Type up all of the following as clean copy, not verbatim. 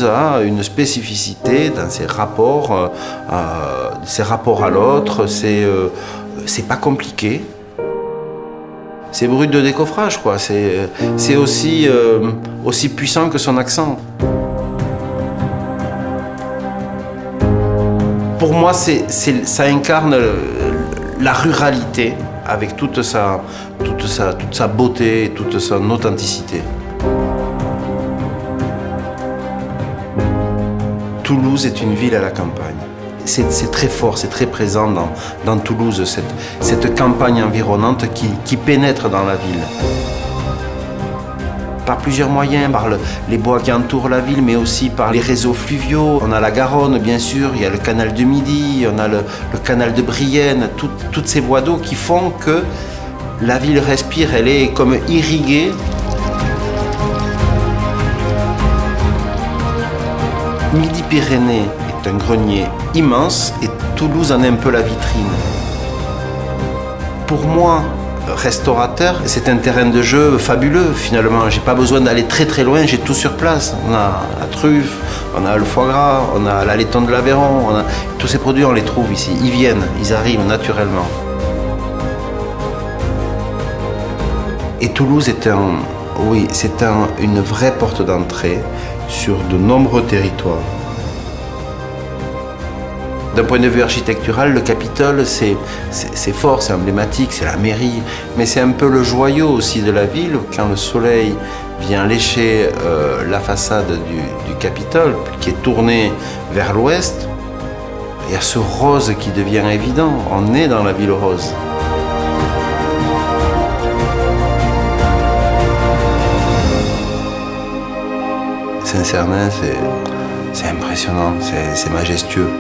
Toulouse a une spécificité dans ses rapports à l'autre. C'est pas compliqué. C'est brut de décoffrage, quoi. C'est aussi puissant que son accent. Pour moi, ça incarne la ruralité avec toute sa beauté et toute son authenticité. Toulouse est une ville à la campagne. C'est très fort, c'est très présent dans Toulouse, cette campagne environnante qui pénètre dans la ville. Par plusieurs moyens, par les bois qui entourent la ville, mais aussi par les réseaux fluviaux. On a la Garonne, bien sûr, il y a le canal de Midi, on a le canal de Brienne, toutes ces voies d'eau qui font que la ville respire, elle est comme irriguée. Midi-Pyrénées est un grenier immense et Toulouse en est un peu la vitrine. Pour moi, restaurateur, c'est un terrain de jeu fabuleux finalement. J'ai pas besoin d'aller très très loin, j'ai tout sur place. On a la truffe, on a le foie gras, on a la laiton de l'Aveyron, tous ces produits on les trouve ici. Ils viennent, ils arrivent naturellement. Et Toulouse est une vraie porte d'entrée sur de nombreux territoires. D'un point de vue architectural, le Capitole, c'est fort, c'est emblématique, c'est la mairie, mais c'est un peu le joyau aussi de la ville. Quand le soleil vient lécher la façade du Capitole, qui est tournée vers l'ouest, il y a ce rose qui devient évident. On est dans la ville rose. Saint-Cernin, c'est impressionnant, c'est majestueux.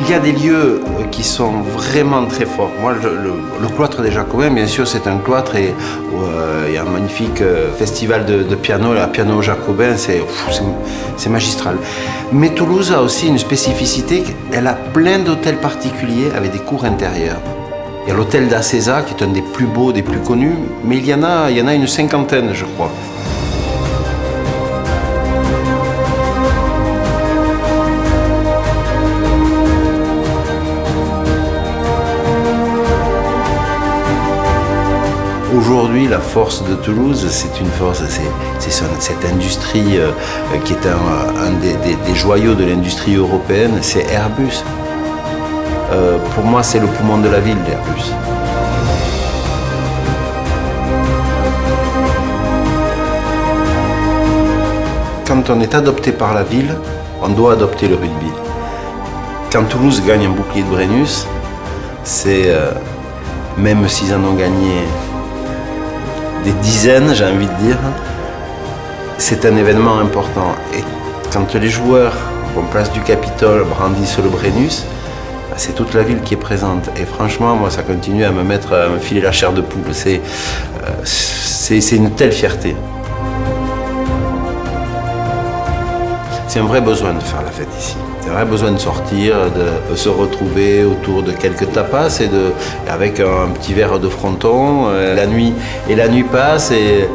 Il y a des lieux qui sont vraiment très forts. Moi, le cloître des Jacobins, bien sûr, c'est un cloître et il y a un magnifique festival de piano, la piano jacobin, c'est magistral. Mais Toulouse a aussi une spécificité, elle a plein d'hôtels particuliers avec des cours intérieures. Il y a l'hôtel d'Acéza, qui est un des plus beaux, des plus connus, mais il y en a une cinquantaine, je crois. Aujourd'hui, la force de Toulouse, c'est une force, c'est cette industrie qui est un des joyaux de l'industrie européenne, c'est Airbus. Pour moi, c'est le poumon de la ville, l'Airbus. Quand on est adopté par la ville, on doit adopter le rugby. Quand Toulouse gagne un bouclier de Brennus, c'est, même s'ils en ont gagné des dizaines, j'ai envie de dire, c'est un événement important. Et quand les joueurs, en place du Capitole, brandissent le Brennus, c'est toute la ville qui est présente. Et franchement, moi, ça continue à me filer la chair de poule. C'est une telle fierté. C'est un vrai besoin de faire la fête ici. C'est un vrai besoin de sortir, de se retrouver autour de quelques tapas avec un petit verre de fronton. La nuit passe et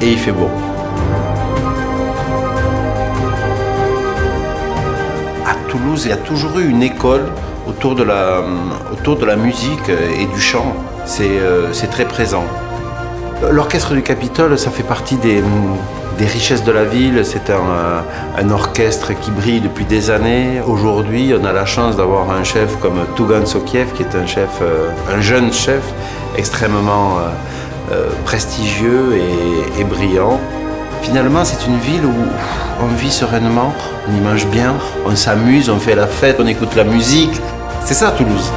il fait beau. À Toulouse, il y a toujours eu une école autour de la musique et du chant. C'est très présent. L'orchestre du Capitole, ça fait partie des richesses de la ville. C'est un orchestre qui brille depuis des années. Aujourd'hui, on a la chance d'avoir un chef comme Tougan Sokiev, qui est un jeune chef extrêmement prestigieux et brillant. Finalement, c'est une ville où on vit sereinement, on y mange bien, on s'amuse, on fait la fête, on écoute la musique. C'est ça, Toulouse.